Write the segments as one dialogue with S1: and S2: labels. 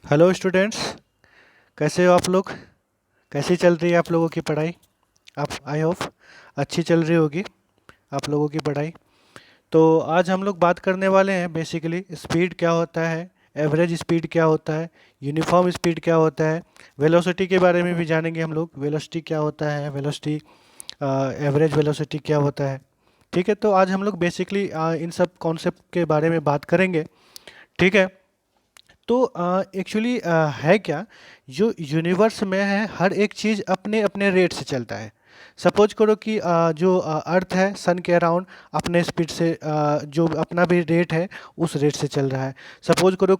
S1: Hello students. कैसे हो आप लोग? कैसी चल रही है आप लोगों की पढ़ाई? आप आई होप अच्छी चल रही होगी आप लोगों की पढ़ाई। तो आज हम लोग बात करने वाले हैं बेसिकली स्पीड क्या होता है, एवरेज स्पीड क्या होता है, यूनिफॉर्म स्पीड क्या होता है, वेलोसिटी के बारे में भी जानेंगे हम लोग। वेलोसिटी क्या होता है, वेलोसिटी एवरेज वेलोसिटी क्या होता है। ठीक है, तो आज हम लोग बेसिकली इन सब कॉन्सेप्ट के बारे में बात करेंगे। ठीक है। तो एक्चुअली है क्या, जो यूनिवर्स में है हर एक चीज़ अपने अपने रेट से चलता है। सपोज करो कि जो अर्थ है सन के अराउंड अपने स्पीड से जो अपना भी रेट है उस रेट से चल रहा है। सपोज करो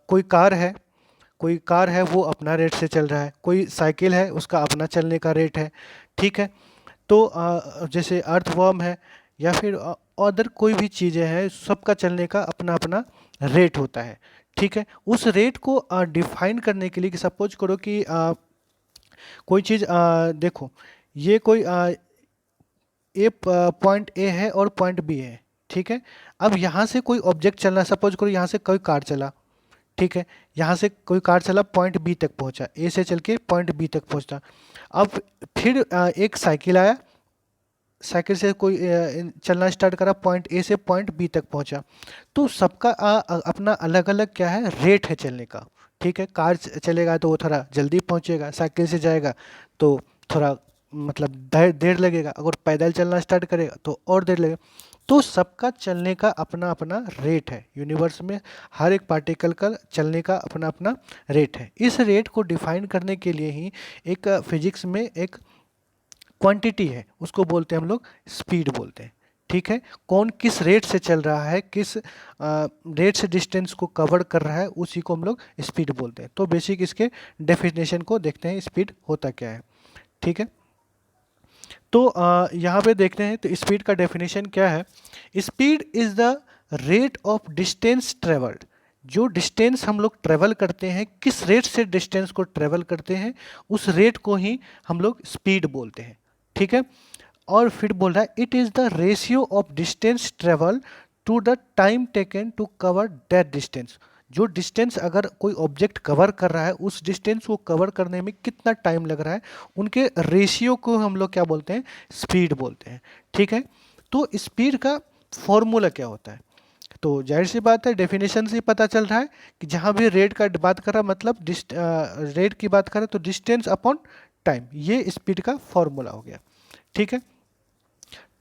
S1: कोई कार है वो अपना रेट से चल रहा है, कोई साइकिल है उसका अपना चलने का रेट है। ठीक है। तो जैसे अर्थवर्म है या फिर अदर कोई भी चीज़ें हैं, सबका चलने का अपना अपना रेट होता है। ठीक है। उस रेट को डिफाइन करने के लिए कि सपोज करो कि कोई चीज़ देखो, ये कोई ए पॉइंट ए है और पॉइंट बी है। ठीक है। अब यहाँ से कोई ऑब्जेक्ट चलना, सपोज करो यहाँ से कोई कार चला। ठीक है। यहाँ से कोई कार चला, पॉइंट बी तक पहुँचा, ए से चल के पॉइंट बी तक पहुँचा। अब फिर एक साइकिल आया, साइकिल से कोई चलना स्टार्ट करा, पॉइंट ए से पॉइंट बी तक पहुंचा। तो सबका अपना अलग अलग क्या है, रेट है चलने का। ठीक है। कार चलेगा तो वो थोड़ा जल्दी पहुंचेगा, साइकिल से जाएगा तो थोड़ा मतलब देर देर लगेगा, अगर पैदल चलना स्टार्ट करेगा तो और देर लगेगा। तो सबका चलने का अपना अपना रेट है यूनिवर्स में। हर एक पार्टिकल का चलने का अपना अपना रेट है। इस रेट को डिफाइन करने के लिए ही एक फिजिक्स में एक क्वांटिटी है, उसको बोलते हैं हम लोग स्पीड बोलते हैं। ठीक है। कौन किस रेट से चल रहा है, किस रेट से डिस्टेंस को कवर कर रहा है, उसी को हम लोग स्पीड बोलते हैं। तो बेसिक इसके डेफिनेशन को देखते हैं, स्पीड होता क्या है। ठीक है। तो यहाँ पे देखते हैं तो स्पीड का डेफिनेशन क्या है। Speed is the rate of distance travelled. जो डिस्टेंस हम लोग ट्रेवल करते हैं, किस रेट से डिस्टेंस को ट्रेवल करते हैं, उस रेट को ही हम लोग स्पीड बोलते हैं। ठीक है। और फिर बोल रहा है it is the ratio of distance travel to the time taken to cover that distance. जो डिस्टेंस अगर कोई ऑब्जेक्ट कवर कर रहा है, उस डिस्टेंस को कवर करने में कितना टाइम लग रहा है, उनके रेशियो को हम लोग क्या बोलते हैं, स्पीड बोलते हैं। ठीक है। तो स्पीड का फॉर्मूला क्या होता है, तो जाहिर सी बात है डेफिनेशन से पता चल रहा है कि जहाँ भी रेट का बात कर रहा है, मतलब रेट की बात करें तो डिस्टेंस अपॉन टाइम, ये स्पीड का फॉर्मूला हो गया। ठीक है।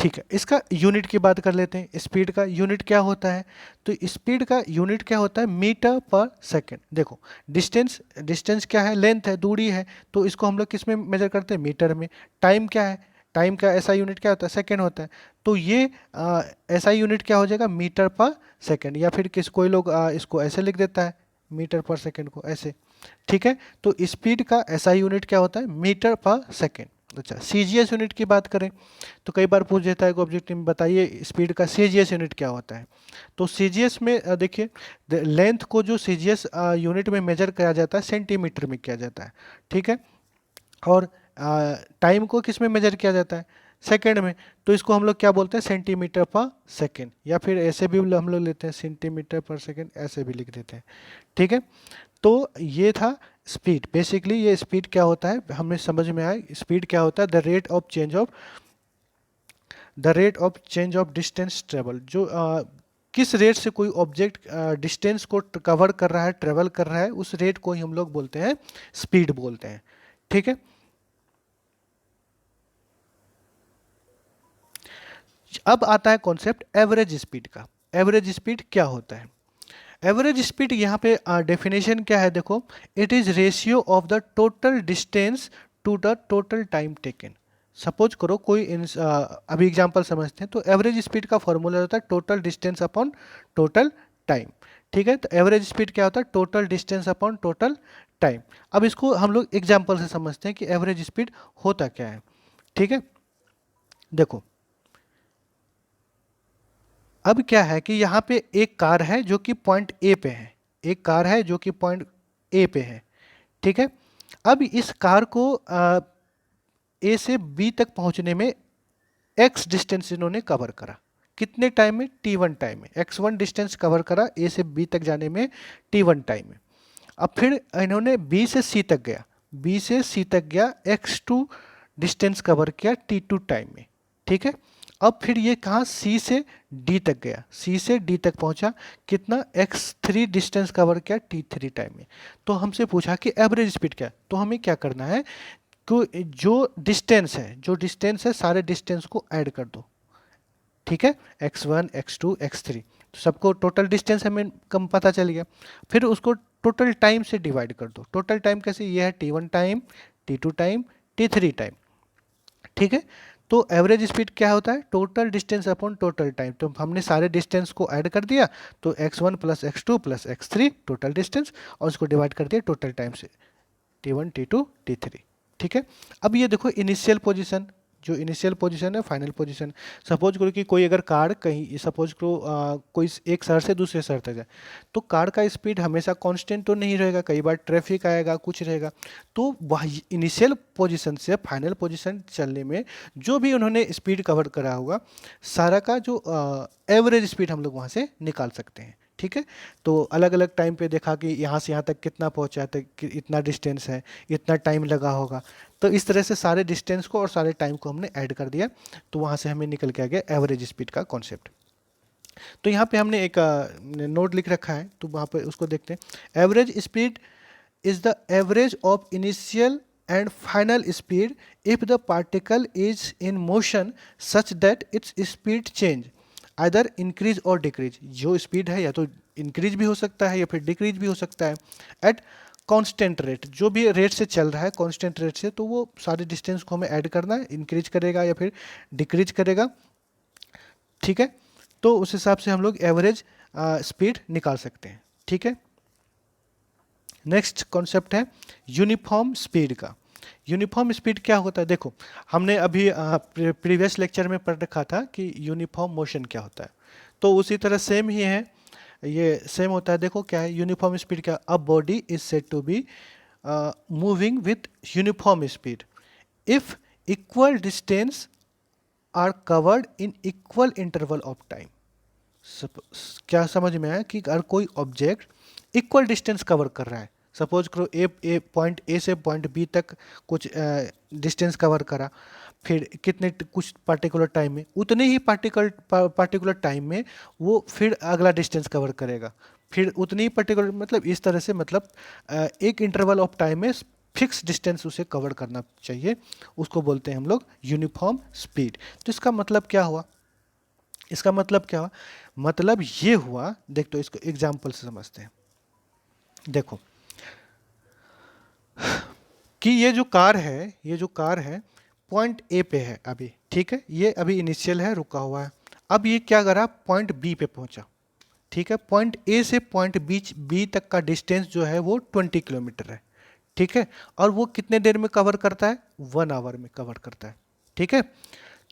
S1: ठीक है, इसका यूनिट की बात कर लेते हैं। स्पीड का यूनिट क्या होता है, तो स्पीड का यूनिट क्या होता है, मीटर पर सेकंड। देखो, डिस्टेंस डिस्टेंस क्या है, लेंथ है, दूरी है, तो इसको हम लोग किस में मेजर करते हैं, मीटर में। टाइम क्या है, टाइम का ऐसा यूनिट क्या होता है, सेकंड होता है। तो ये ऐसा यूनिट क्या हो जाएगा, मीटर पर सेकंड, या फिर कोई लोग इसको ऐसे लिख देता है, मीटर पर सेकंड को ऐसे। ठीक है। तो स्पीड का ऐसा यूनिट क्या होता है, मीटर पर सेकंड। अच्छा, सीजीएस यूनिट की बात करें तो कई बार पूछ देता है कि ऑब्जेक्टिव में बताइए स्पीड का सीजीएस यूनिट क्या होता है। तो सीजीएस में देखिए, लेंथ को जो सीजीएस यूनिट में मेजर किया जाता है, सेंटीमीटर में किया जाता है। ठीक है। और टाइम को किस में मेजर किया जाता है, सेकंड में। तो इसको हम लोग क्या बोलते हैं, सेंटीमीटर पर सेकंड, या फिर ऐसे भी हम लोग लेते हैं सेंटीमीटर पर सेकंड, ऐसे भी लिख देते हैं। ठीक है। तो ये था स्पीड। बेसिकली ये स्पीड क्या होता है हमें समझ में आया। स्पीड क्या होता है, the rate of change of distance travel. जो किस रेट से कोई ऑब्जेक्ट डिस्टेंस को कवर कर रहा है, ट्रेवल कर रहा है, उस रेट को ही हम लोग बोलते हैं स्पीड बोलते हैं। ठीक है। अब आता है कॉन्सेप्ट एवरेज स्पीड का। एवरेज स्पीड क्या होता है, एवरेज स्पीड यहाँ पे डेफिनेशन क्या है, देखो, it is ratio of the total distance to the total time taken. Suppose करो कोई अभी एग्जांपल समझते हैं। तो एवरेज स्पीड का फॉर्मूला होता है total distance upon total time. ठीक है। तो एवरेज स्पीड क्या होता है, total distance upon total time. अब इसको हम लोग एग्जाम्पल से समझते हैं कि एवरेज स्पीड होता क्या है। ठीक है। देखो, अब क्या है कि यहाँ पे एक कार है जो कि पॉइंट ए पे है, एक कार है जो कि पॉइंट ए पे है। ठीक है। अब इस कार को ए से बी तक पहुंचने में एक्स डिस्टेंस इन्होंने कवर करा, कितने टाइम में, टी वन टाइम में। एक्स वन डिस्टेंस कवर करा ए से बी तक जाने में टी वन टाइम में। अब फिर इन्होंने बी से सी तक गया, बी से सी तक गया, x2 डिस्टेंस कवर किया t2 टाइम में, ठीक है। अब फिर ये कहाँ सी से डी तक गया, सी से डी तक पहुंचा, कितना x3 डिस्टेंस कवर किया t3 टाइम में। तो हमसे पूछा कि एवरेज स्पीड क्या है, तो हमें क्या करना है कि जो डिस्टेंस है सारे डिस्टेंस को ऐड कर दो, ठीक है, x1 x2 x3, तो सबको टोटल डिस्टेंस हमें कम पता चल गया। फिर उसको टोटल टाइम से डिवाइड कर दो। टोटल टाइम कैसे, ये है t1 time, t2 time, t3 time, ठीक है। तो एवरेज स्पीड क्या होता है, total distance upon total time. तो हमने सारे डिस्टेंस को ऐड कर दिया, तो x1 plus x2 plus x3 total distance, और उसको डिवाइड कर दिया टोटल टाइम से, t1 t2 t3, ठीक है। अब ये देखो इनिशियल पोजीशन, जो इनिशियल पोजीशन है फाइनल पोजीशन। सपोज करो कि कोई अगर कार कहीं, सपोज करो कोई एक शहर से दूसरे शहर तक जाए, तो कार का स्पीड हमेशा कांस्टेंट तो नहीं रहेगा, कई बार ट्रैफिक आएगा, कुछ रहेगा। तो वह इनिशियल पोजीशन से फाइनल पोजीशन चलने में जो भी उन्होंने स्पीड कवर करा होगा, सारा का जो एवरेज स्पीड हम लोग वहाँ से निकाल सकते हैं, ठीक है। तो अलग अलग टाइम पे देखा कि यहाँ से यहाँ तक कितना पहुँचा है, कि इतना डिस्टेंस है, इतना टाइम लगा होगा। तो इस तरह से सारे डिस्टेंस को और सारे टाइम को हमने ऐड कर दिया, तो वहाँ से हमें निकल के आ गया एवरेज स्पीड का कॉन्सेप्ट। तो यहाँ पे हमने एक नोट लिख रखा है, तो वहाँ पे उसको देखते हैं। Average speed is the average of initial and final speed if the particle is in motion such that its speed change either increase और डिक्रीज। जो स्पीड है या तो इंक्रीज भी हो सकता है या फिर डिक्रीज भी हो सकता है एट कांस्टेंट रेट, जो भी रेट से चल रहा है कांस्टेंट रेट से, तो वो सारे डिस्टेंस को हमें ऐड करना है, इंक्रीज करेगा या फिर डिक्रीज करेगा, ठीक है। तो उस हिसाब से हम लोग एवरेज स्पीड निकाल सकते हैं, ठीक है। नेक्स्ट कॉन्सेप्ट है यूनिफॉर्म स्पीड का। यूनिफॉर्म स्पीड क्या होता है, देखो हमने अभी प्रीवियस लेक्चर में पढ़ रखा था कि यूनिफॉर्म मोशन क्या होता है, तो उसी तरह सेम ही है, ये सेम होता है। देखो क्या है यूनिफॉर्म स्पीड, क्या, a body is said to be moving with uniform speed if equal distance are covered in equal interval of time. क्या समझ में आया कि अगर कोई ऑब्जेक्ट इक्वल डिस्टेंस कवर कर रहा है, सपोज करो पॉइंट ए से पॉइंट बी तक कुछ डिस्टेंस कवर करा, फिर कितने कुछ पार्टिकुलर टाइम में, उतने ही पार्टिकुलर टाइम में वो फिर अगला डिस्टेंस कवर करेगा, फिर उतनी ही पर्टिकुलर, मतलब इस तरह से, मतलब एक इंटरवल ऑफ टाइम में फिक्स डिस्टेंस उसे कवर करना चाहिए, उसको बोलते हैं हम लोग यूनिफॉर्म स्पीड। तो इसका मतलब क्या हुआ, इसका मतलब क्या हुआ, मतलब ये हुआ, देख तो इसको एग्जाम्पल से समझते हैं। देखो कि ये जो कार है, ये जो कार है पॉइंट ए पे है अभी, ठीक है, ये अभी इनिशियल है, रुका हुआ है। अब ये क्या करा, पॉइंट बी पे पहुंचा, ठीक है। पॉइंट ए से पॉइंट बी तक का डिस्टेंस जो है वो 20 किलोमीटर है, ठीक है। और वो कितने देर में कवर करता है, 1 आवर में कवर करता है, ठीक है।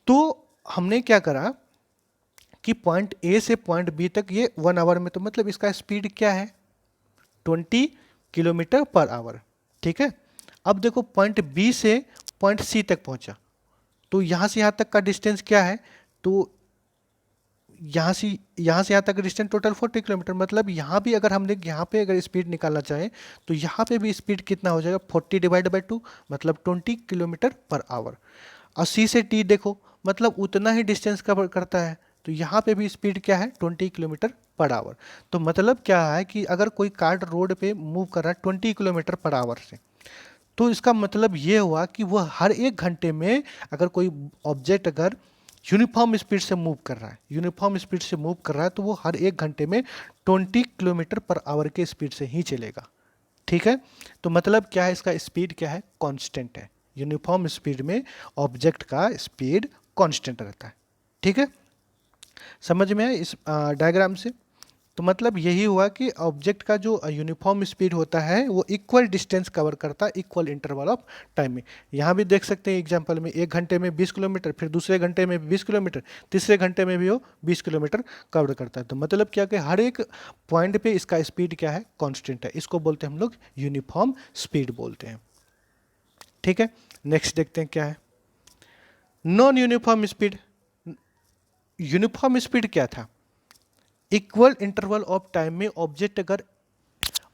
S1: तो हमने क्या करा कि पॉइंट ए से पॉइंट बी तक ये 1 आवर में, तो मतलब इसका स्पीड क्या है, 20 किलोमीटर पर आवर, ठीक है। अब देखो पॉइंट बी से पॉइंट सी तक पहुंचा, तो यहाँ से यहाँ तक का डिस्टेंस क्या है, तो यहाँ से यहाँ तक डिस्टेंस टोटल 40 किलोमीटर, मतलब यहाँ भी अगर हमने यहाँ पे अगर स्पीड निकालना चाहें तो यहाँ पे भी स्पीड कितना हो जाएगा, 40 डिवाइड बाई 2 मतलब 20 किलोमीटर पर आवर। और सी से टी देखो, मतलब उतना ही डिस्टेंस कवर करता है, तो यहाँ पे भी स्पीड क्या है, 20 किलोमीटर पर आवर। तो मतलब क्या है कि अगर कोई कार रोड पे मूव कर रहा है 20 किलोमीटर पर आवर से, तो इसका मतलब ये हुआ कि वह हर 1 घंटे में अगर कोई ऑब्जेक्ट अगर यूनिफॉर्म स्पीड से मूव कर रहा है, यूनिफॉर्म स्पीड से मूव कर रहा है, तो वो हर 1 घंटे में 20 किलोमीटर पर आवर के स्पीड से ही चलेगा, ठीक है। तो मतलब क्या है, इसका स्पीड क्या है, कांस्टेंट है। यूनिफॉर्म स्पीड में ऑब्जेक्ट का स्पीड कांस्टेंट रहता है, ठीक है। समझ में आया इस डायग्राम से। तो मतलब यही हुआ कि ऑब्जेक्ट का जो यूनिफॉर्म स्पीड होता है वो इक्वल डिस्टेंस कवर करता है इक्वल इंटरवल ऑफ टाइम में। यहाँ भी देख सकते हैं एग्जांपल में, 1 घंटे में 20 किलोमीटर, फिर दूसरे घंटे में 20 किलोमीटर, तीसरे घंटे में भी वो 20 किलोमीटर कवर करता है। तो मतलब क्या कि हर एक पॉइंट पे इसका स्पीड क्या है, कॉन्स्टेंट है। इसको बोलते हैं हम लोग यूनिफॉर्म स्पीड बोलते हैं, ठीक है। नेक्स्ट देखते हैं क्या है, non uniform speed. Uniform speed क्या था, इक्वल इंटरवल ऑफ टाइम में ऑब्जेक्ट अगर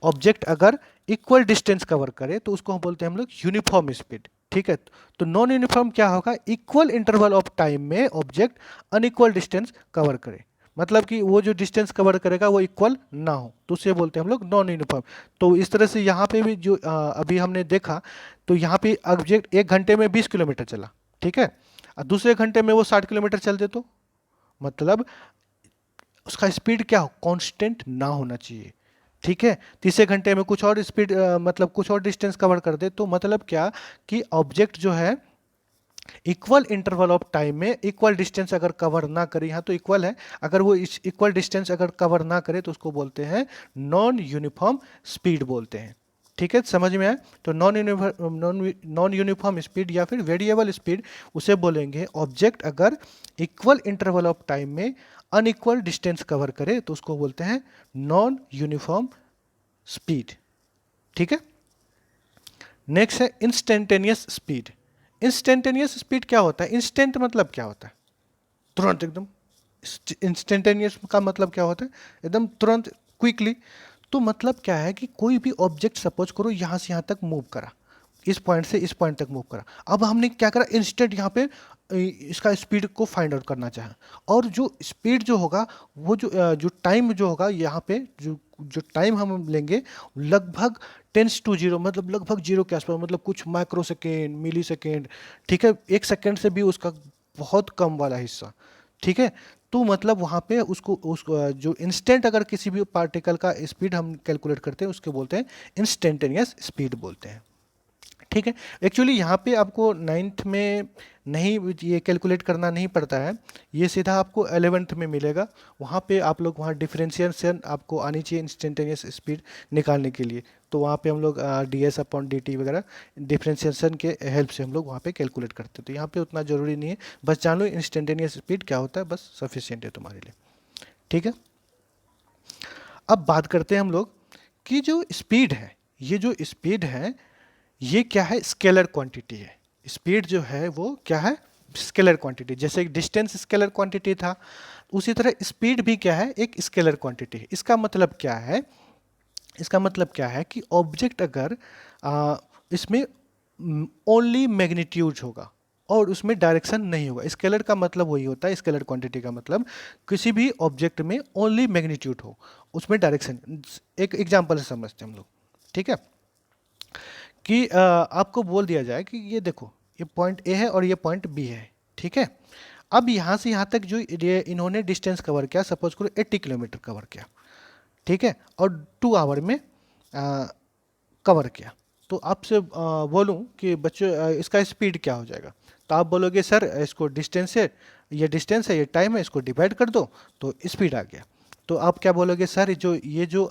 S1: ऑब्जेक्ट अगर इक्वल डिस्टेंस कवर करे तो उसको हम बोलते हैं हम लोग यूनिफॉर्म स्पीड। ठीक है, तो नॉन यूनिफॉर्म क्या होगा, इक्वल इंटरवल ऑफ टाइम में ऑब्जेक्ट अनइक्वल डिस्टेंस कवर करे, मतलब कि वो जो डिस्टेंस कवर करेगा वो इक्वल ना हो, तो उसे बोलते हैं हम लोग नॉन यूनिफॉर्म। तो इस तरह से यहाँ पे भी जो अभी हमने देखा, तो यहाँ पे ऑब्जेक्ट 1 घंटे में 20 किलोमीटर चला, ठीक है, और दूसरे घंटे में वो 60 किलोमीटर चल दे तो मतलब उसका स्पीड क्या हो, कांस्टेंट ना होना चाहिए। ठीक है, तीसरे घंटे में कुछ और स्पीड मतलब कुछ और डिस्टेंस कवर कर दे, तो मतलब क्या कि ऑब्जेक्ट जो है इक्वल इंटरवल ऑफ टाइम में इक्वल डिस्टेंस अगर कवर ना करे, यहाँ तो इक्वल है, अगर वो इक्वल डिस्टेंस अगर कवर ना करे तो उसको बोलते हैं नॉन यूनिफॉर्म स्पीड बोलते हैं। ठीक है, समझ में आया, तो नॉन यूनिफॉर्म स्पीड या फिर वेरिएबल स्पीड उसे बोलेंगे ऑब्जेक्ट अगर इक्वल इंटरवल ऑफ टाइम में अनइक्वल डिस्टेंस कवर करे तो उसको बोलते हैं नॉन यूनिफॉर्म स्पीड। ठीक है, नेक्स्ट है इंस्टेंटेनियस स्पीड। इंस्टेंटेनियस स्पीड क्या होता है, इंस्टेंट मतलब क्या होता है, तुरंत एकदम। इंस्टेंटेनियस का मतलब क्या होता है, एकदम तुरंत, क्विकली। तो मतलब क्या है कि कोई भी ऑब्जेक्ट सपोज करो यहाँ से यहाँ तक मूव करा, इस पॉइंट से इस पॉइंट तक मूव करा, अब हमने क्या करा, इंस्टेंट यहाँ पे इसका स्पीड को फाइंड आउट करना चाहे, और जो स्पीड जो होगा वो जो टाइम जो होगा यहाँ पे जो जो टाइम हम लेंगे लगभग टेंस टू जीरो, मतलब लगभग जीरो के आसपास, मतलब कुछ माइक्रो सेकेंड, मिली सेकेंड। ठीक है, 1 सेकेंड से भी उसका बहुत कम वाला हिस्सा। ठीक है, तो मतलब वहाँ पे उसको जो इंस्टेंट अगर किसी भी पार्टिकल का स्पीड हम कैलकुलेट करते हैं उसके बोलते हैं इंस्टेंटेनियस स्पीड बोलते हैं। ठीक है, एक्चुअली यहाँ पे आपको 9th में नहीं ये कैलकुलेट करना नहीं पड़ता है, ये सीधा आपको 11th में मिलेगा, वहाँ पे आप लोग वहाँ डिफरेंशिएशन आपको आनी चाहिए इंस्टेंटेनियस स्पीड निकालने के लिए, तो वहाँ पे हम लोग ds/dt वगैरह डिफरेंशिएशन के हेल्प से हम लोग वहाँ पे कैलकुलेट करते हैं, तो यहाँ पे उतना ज़रूरी नहीं है, बस जान लो इंस्टेंटेनियस स्पीड क्या होता है, बस सफिशियंट है तुम्हारे लिए। ठीक है, अब बात करते हैं हम लोग कि जो स्पीड है, ये जो स्पीड है ये क्या है, स्केलर क्वांटिटी है। स्पीड जो है वो क्या है, स्केलर क्वांटिटी, जैसे डिस्टेंस स्केलर क्वांटिटी था, उसी तरह स्पीड भी क्या है, एक स्केलर क्वांटिटी है। इसका मतलब क्या है, इसका मतलब क्या है कि ऑब्जेक्ट अगर इसमें ओनली मैग्नीट्यूड होगा और उसमें डायरेक्शन नहीं होगा, स्केलर का मतलब वही होता है, स्केलर क्वांटिटी का मतलब किसी भी ऑब्जेक्ट में ओनली मैग्नीट्यूड हो, उसमें डायरेक्शन। एक एग्जांपल से समझते हैं हम लोग। ठीक है, कि आपको बोल दिया जाए कि ये देखो, ये पॉइंट ए है और ये पॉइंट बी है। ठीक है, अब यहाँ से यहाँ तक जो इन्होंने डिस्टेंस कवर किया, सपोज करो 80 किलोमीटर कवर किया, ठीक है, और 2 आवर में कवर किया, तो आपसे बोलूँ कि बच्चों इसका स्पीड क्या हो जाएगा, तो आप बोलोगे सर इसको डिस्टेंस है, ये डिस्टेंस है, ये टाइम है, इसको डिवाइड कर दो तो स्पीड आ गया। तो आप क्या बोलोगे, सर जो ये जो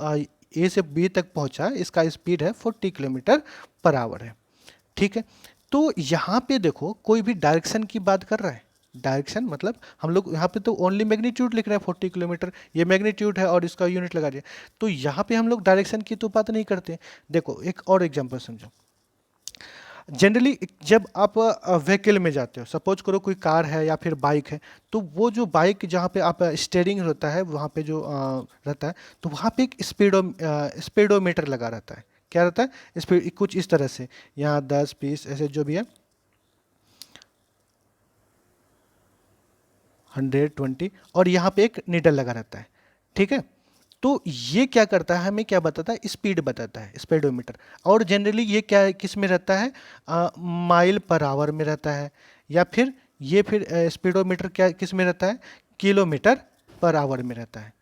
S1: ए से बी तक पहुंचा इसका स्पीड है 40 किलोमीटर पर आवर है। ठीक है, तो यहाँ पे देखो कोई भी डायरेक्शन की बात कर रहा है, डायरेक्शन मतलब हम लोग यहाँ पे तो ओनली मैग्नीट्यूड लिख रहे हैं 40 किलोमीटर, ये मैग्नीट्यूड है और इसका यूनिट लगा दिया, तो यहाँ पे हम लोग डायरेक्शन की तो बात नहीं करते। देखो एक और एग्जांपल समझो, जनरली जब आप व्हीकल में जाते हो, सपोज करो कोई कार है या फिर बाइक है, तो वो जो बाइक जहाँ पे आप स्टीयरिंग होता है वहाँ पे जो रहता है, तो वहाँ पे एक स्पीडोमीटर लगा रहता है, क्या रहता है, स्पीड कुछ इस तरह से, यहाँ 10 20 ऐसे जो भी है, 120, और यहाँ पे एक नीडल लगा रहता है। ठीक है, तो ये क्या करता है, हमें क्या बताता है, स्पीड बताता है, स्पीडोमीटर। और जनरली ये क्या है, किस में रहता है, माइल पर आवर में रहता है, या फिर ये फिर स्पीडोमीटर क्या किस में रहता है, किलोमीटर पर आवर में रहता है।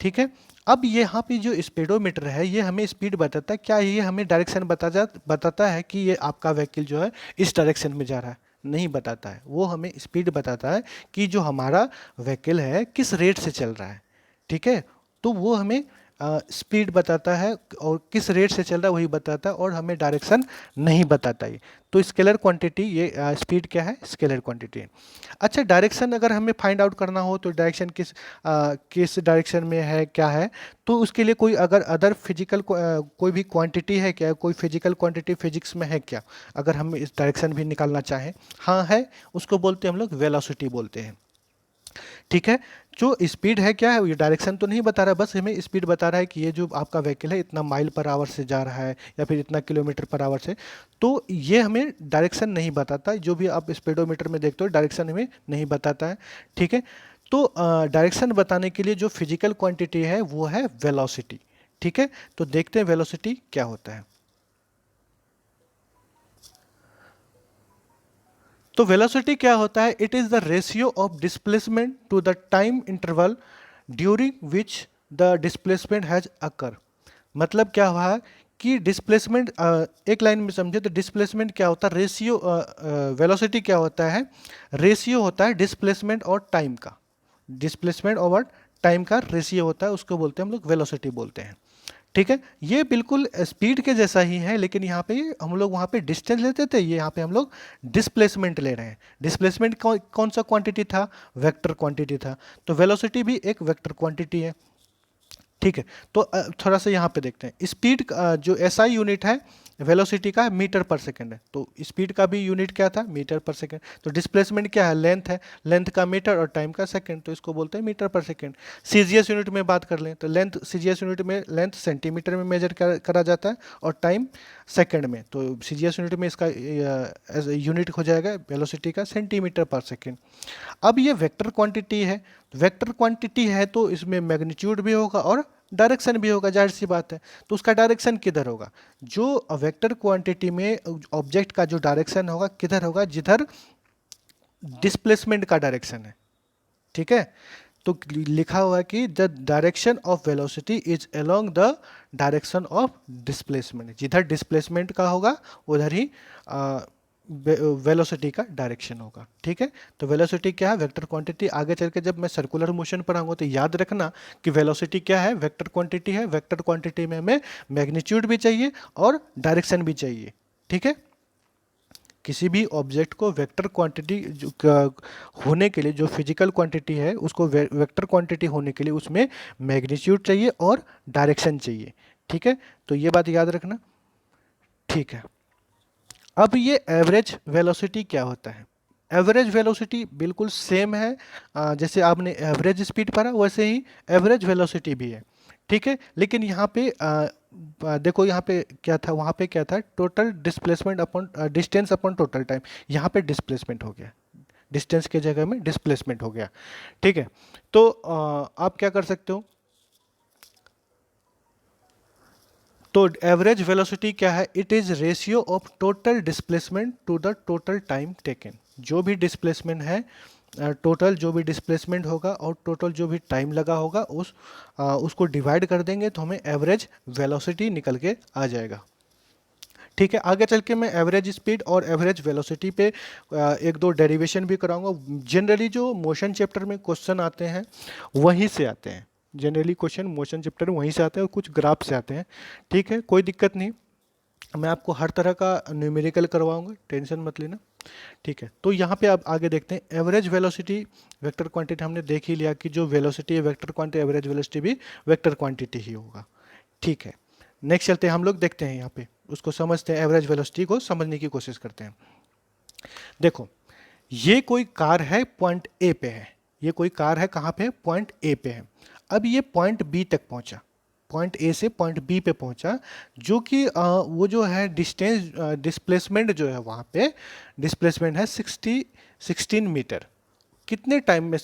S1: ठीक है, अब ये यहाँ पे जो स्पीडोमीटर है ये हमें स्पीड बताता है, क्या ये हमें डायरेक्शन बताता है कि ये आपका व्हीकल जो है इस डायरेक्शन में जा रहा है, नहीं बताता है, वो हमें स्पीड बताता है कि जो हमारा व्हीकल है किस रेट से चल रहा है। ठीक है, तो वो हमें स्पीड बताता है और किस रेट से चल रहा है वही बताता है, और हमें डायरेक्शन नहीं बताता ये। तो स्केलर क्वांटिटी, ये स्पीड क्या है, स्केलर क्वांटिटी है। अच्छा, डायरेक्शन अगर हमें फाइंड आउट करना हो तो डायरेक्शन किस डायरेक्शन में है क्या है, तो उसके लिए कोई अगर अदर फिजिकल कोई भी क्वांटिटी है क्या, कोई फिजिकल क्वांटिटी फिजिक्स में है क्या, अगर हम इस डायरेक्शन भी निकालना चाहें, हाँ है, उसको बोलते हैं हम लोग वेलोसिटी बोलते हैं। ठीक है। जो स्पीड है क्या है, ये डायरेक्शन तो नहीं बता रहा है, बस हमें स्पीड बता रहा है कि ये जो आपका व्हीकल है इतना माइल पर आवर से जा रहा है या फिर इतना किलोमीटर पर आवर से। तो ये हमें डायरेक्शन नहीं बताता, जो भी आप स्पीडोमीटर में देखते हो डायरेक्शन हमें नहीं बताता है। ठीक है। तो डायरेक्शन बताने के लिए जो फिजिकल क्वांटिटी है वो है वेलोसिटी। ठीक है। तो देखते हैं वेलोसिटी क्या होता है। तो वेलोसिटी क्या होता है, it is the ratio of displacement to the time interval during which the displacement has occur. मतलब क्या हुआ कि डिस्प्लेसमेंट, एक लाइन में समझे तो डिस्प्लेसमेंट क्या होता है, रेशियो, वेलोसिटी क्या होता है, रेशियो होता है डिस्प्लेसमेंट और टाइम का। डिस्प्लेसमेंट और टाइम का रेशियो होता है, उसको बोलते हैं हम लोग वेलोसिटी बोलते हैं। ठीक है। ये बिल्कुल स्पीड के जैसा ही है, लेकिन यहाँ पे हम लोग वहाँ पे डिस्टेंस लेते थे, ये यहाँ पे हम लोग डिस्प्लेसमेंट ले रहे हैं। डिस्प्लेसमेंट कौन सा क्वांटिटी था, वेक्टर क्वांटिटी था। तो वेलोसिटी भी एक वेक्टर क्वांटिटी है। ठीक है। तो थोड़ा सा यहाँ पे देखते हैं स्पीड, जो एसआई यूनिट है वेलोसिटी का मीटर पर सेकंड है, तो स्पीड का भी यूनिट क्या था, मीटर पर सेकंड। तो डिस्प्लेसमेंट क्या है, लेंथ है, लेंथ का मीटर और टाइम का सेकंड, तो इसको बोलते हैं मीटर पर सेकंड। सीजीएस यूनिट में बात कर लें तो लेंथ, सीजीएस यूनिट में लेंथ सेंटीमीटर में मेजर करा जाता है और टाइम सेकंड में। तो सीजीएस यूनिट में इसका यूनिट हो जाएगा वेलोसिटी का सेंटीमीटर पर सेकंड। अब ये वेक्टर क्वांटिटी है, वेक्टर क्वांटिटी है तो इसमें मैग्नीट्यूड भी होगा और डायरेक्शन भी होगा, जाहिर सी बात है। तो उसका डायरेक्शन किधर होगा, जो वेक्टर क्वांटिटी में ऑब्जेक्ट का जो डायरेक्शन होगा किधर होगा, जिधर डिस्प्लेसमेंट का डायरेक्शन है। ठीक है। तो लिखा हुआ है कि the direction of velocity is along the direction of displacement, जिधर डिस्प्लेसमेंट का होगा उधर ही वेलोसिटी का डायरेक्शन होगा। ठीक है। तो वेलोसिटी क्या है, वेक्टर क्वांटिटी। आगे चल के जब मैं सर्कुलर मोशन पर आऊँगा तो याद रखना कि वेलोसिटी क्या है, वेक्टर क्वांटिटी है। वेक्टर क्वांटिटी में हमें मैग्नीट्यूड भी चाहिए और डायरेक्शन भी चाहिए। ठीक है। किसी भी ऑब्जेक्ट को वेक्टर क्वांटिटी होने के लिए, जो फिजिकल क्वांटिटी है उसको वेक्टर क्वांटिटी होने के लिए उसमें मैग्नीट्यूड चाहिए और डायरेक्शन चाहिए। ठीक है। तो ये बात याद रखना। ठीक है। अब ये एवरेज वेलोसिटी क्या होता है, एवरेज वेलोसिटी बिल्कुल सेम है, जैसे आपने एवरेज स्पीड पढ़ा वैसे ही एवरेज वेलोसिटी भी है। ठीक है। लेकिन यहाँ पे देखो यहाँ पे क्या था, वहाँ पे क्या था, total displacement upon distance upon total time. यहाँ पे डिस्प्लेसमेंट हो गया, डिस्टेंस के जगह में डिस्प्लेसमेंट हो गया। ठीक है। तो आप क्या कर सकते हो, तो एवरेज वेलोसिटी क्या है, it is ratio of total displacement to the total time taken. जो भी डिस्प्लेसमेंट है, टोटल जो भी डिस्प्लेसमेंट होगा और टोटल जो भी टाइम लगा होगा उसको डिवाइड कर देंगे तो हमें एवरेज वेलोसिटी निकल के आ जाएगा। ठीक है। आगे चल के मैं एवरेज स्पीड और एवरेज वेलोसिटी पे एक दो डेरिवेशन भी कराऊंगा। जनरली जो मोशन चैप्टर में क्वेश्चन आते हैं वहीं से आते हैं, जनरली क्वेश्चन मोशन चैप्टर में वहीं से आते हैं और कुछ ग्राफ से आते हैं। ठीक है, कोई दिक्कत नहीं, मैं आपको हर तरह का न्यूमेरिकल करवाऊंगा, टेंशन मत लेना। ठीक है। तो यहाँ पे आप आगे देखते हैं एवरेज वेलोसिटी वेक्टर क्वांटिटी, हमने देख ही लिया कि जो वेलोसिटी है वेक्टर क्वांटिटी, एवरेज वेलोसिटी भी वेक्टर क्वांटिटी ही होगा। ठीक है। नेक्स्ट चलते हैं, हम लोग देखते हैं यहाँ पे उसको समझते हैं, एवरेज वेलोसिटी को समझने की कोशिश करते हैं। देखो ये कोई कार है, पॉइंट ए पे है, ये कोई कार है कहाँ पे, पॉइंट ए पे है। अब ये पॉइंट बी तक पहुंचा, पॉइंट ए से पॉइंट बी पे पहुंचा, जो कि वो जो है डिस्टेंस, डिस्प्लेसमेंट जो है वहाँ पे डिस्प्लेसमेंट है 16 मीटर। कितने टाइम में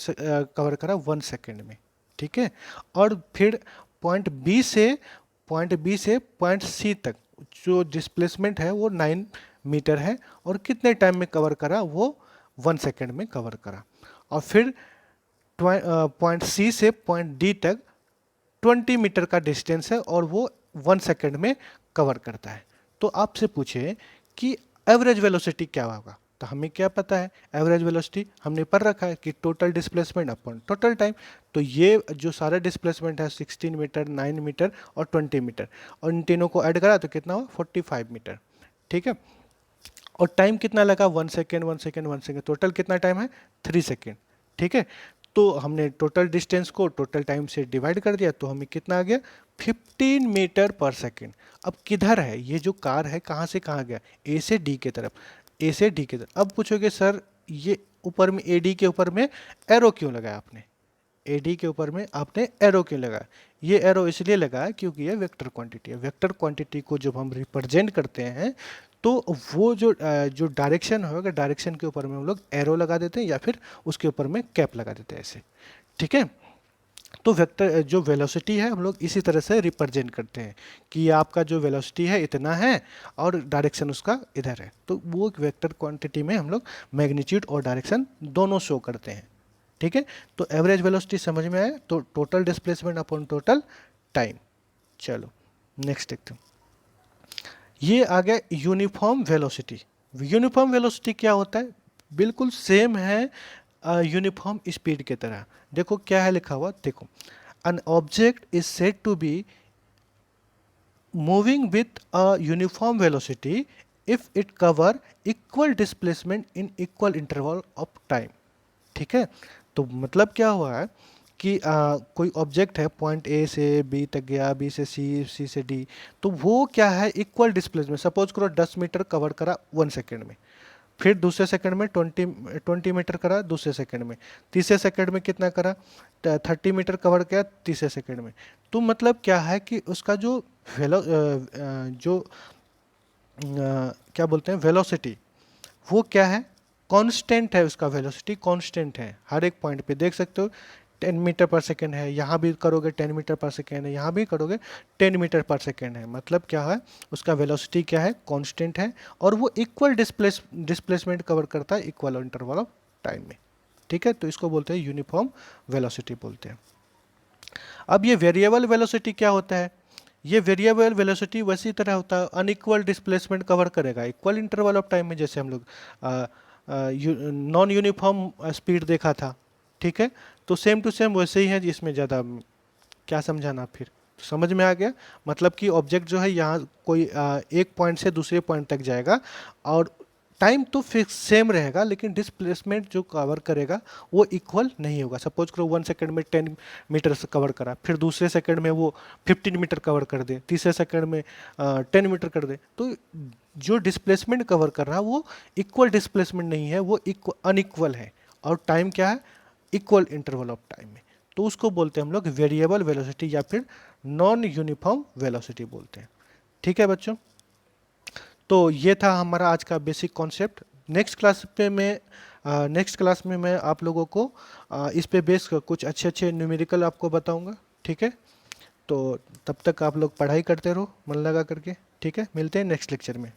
S1: कवर करा, 1 सेकेंड में। ठीक है। और फिर पॉइंट बी से पॉइंट सी तक जो डिस्प्लेसमेंट है वो 9 मीटर है, और कितने टाइम में कवर करा, वो 1 सेकेंड में कवर करा। और फिर पॉइंट सी से पॉइंट डी तक 20 मीटर का डिस्टेंस है और वो 1 सेकेंड में कवर करता है। तो आपसे पूछे कि एवरेज वेलोसिटी क्या होगा, तो हमें क्या पता है, एवरेज वेलोसिटी हमने पढ़ रखा है कि total displacement upon total time. तो ये जो सारा डिस्प्लेसमेंट है 16 मीटर, 9 मीटर और 20 मीटर, और इन तीनों को ऐड करा तो कितना हुआ, 45 मीटर। ठीक है। और टाइम कितना लगा, 1 सेकेंड 1 सेकेंड 1 सेकेंड, टोटल कितना टाइम है, 3 सेकेंड। ठीक है। तो हमने टोटल डिस्टेंस को टोटल टाइम से डिवाइड कर दिया तो हमें कितना आ गया, 15 मीटर पर सेकेंड। अब किधर है ये जो कार है, कहाँ से कहाँ गया, ए से डी की तरफ, ए से डी की तरफ। अब पूछोगे सर ये ऊपर में AD के ऊपर में एरो क्यों लगाया आपने? AD के ऊपर में आपने एरो क्यों लगाया? ये एरो इसलिए लगाया क्योंकि ये वेक्टर क्वांटिटी है। वेक्टर क्वांटिटी को जब हम रिप्रेजेंट करते हैं तो वो जो डायरेक्शन होगा, डायरेक्शन के ऊपर में हम लोग एरो लगा देते हैं या फिर उसके ऊपर में कैप लगा देते हैं ऐसे, ठीक है। तो वेक्टर जो वेलोसिटी है हम लोग इसी तरह से रिप्रेजेंट करते हैं कि आपका जो वेलोसिटी है इतना है और डायरेक्शन उसका इधर है, तो वो वेक्टर क्वांटिटी में हम लोग मैग्नीट्यूड और डायरेक्शन दोनों शो करते हैं, ठीक है। तो एवरेज वेलोसिटी समझ में आया, तो total displacement upon total time. चलो नेक्स्ट देखते हैं। ये आ गया यूनिफॉर्म वेलोसिटी। यूनिफॉर्म वेलोसिटी क्या होता है? बिल्कुल सेम है यूनिफॉर्म स्पीड की तरह। देखो क्या है लिखा हुआ, देखो an object is said to be moving with a uniform velocity if it cover equal displacement in equal interval of time, ठीक है। तो मतलब क्या हुआ है कि कोई ऑब्जेक्ट है पॉइंट ए से बी तक गया, बी से सी, सी से डी, तो वो क्या है इक्वल डिस्प्लेसमेंट, सपोज करो 10 मीटर कवर करा 1 सेकेंड में, फिर दूसरे सेकंड में 20 मीटर करा, दूसरे सेकंड में, तीसरे सेकंड में कितना करा 30 मीटर कवर किया तीसरे सेकंड में। तो मतलब क्या है कि उसका जो क्या बोलते हैं वेलोसिटी, वो क्या है कांस्टेंट है, उसका वेलोसिटी कांस्टेंट है। हर एक पॉइंट पे देख सकते हो 10 मीटर पर सेकेंड है, यहाँ भी करोगे 10 मीटर पर सेकेंड है, यहाँ भी करोगे 10 मीटर पर सेकेंड है। मतलब क्या है उसका वेलोसिटी क्या है कांस्टेंट है और वो इक्वल डिस्प्लेसमेंट कवर करता है इक्वल इंटरवल ऑफ टाइम में, ठीक है। तो इसको बोलते हैं यूनिफॉर्म वेलोसिटी बोलते हैं। अब ये वेरिएबल वेलोसिटी क्या होता है? ये वेरिएबल वेलोसिटी वैसी तरह होता है अनइक्वल डिस्प्लेसमेंट कवर करेगा इक्वल इंटरवल ऑफ टाइम में, जैसे हम लोग नॉन यूनिफॉर्म स्पीड देखा था, ठीक है। तो सेम टू सेम वैसे ही है, जिसमें ज़्यादा क्या समझाना फिर, तो समझ में आ गया। मतलब कि ऑब्जेक्ट जो है यहाँ कोई एक पॉइंट से दूसरे पॉइंट तक जाएगा और टाइम तो फिक्स सेम रहेगा, लेकिन डिस्प्लेसमेंट जो कवर करेगा वो इक्वल नहीं होगा। सपोज करो 1 सेकंड में 10 मीटर से कवर करा, फिर दूसरे सेकंड में वो 15 मीटर कवर कर दे, तीसरे सेकंड में 10 मीटर कर दे, तो जो डिस्प्लेसमेंट कवर कर रहा है वो इक्वल डिस्प्लेसमेंट नहीं है, वो अनइक्वल है। और टाइम क्या है इक्वल इंटरवल ऑफ टाइम में, तो उसको बोलते हैं हम लोग वेरिएबल वेलोसिटी या फिर नॉन यूनिफॉर्म वेलोसिटी बोलते हैं, ठीक है बच्चों। तो ये था हमारा आज का बेसिक कॉन्सेप्ट। नेक्स्ट क्लास में मैं आप लोगों को इस पे बेस कुछ अच्छे अच्छे न्यूमेरिकल आपको बताऊंगा, ठीक है। तो तब तक आप लोग पढ़ाई करते रहो मन लगा करके, ठीक है। मिलते हैं नेक्स्ट लेक्चर में।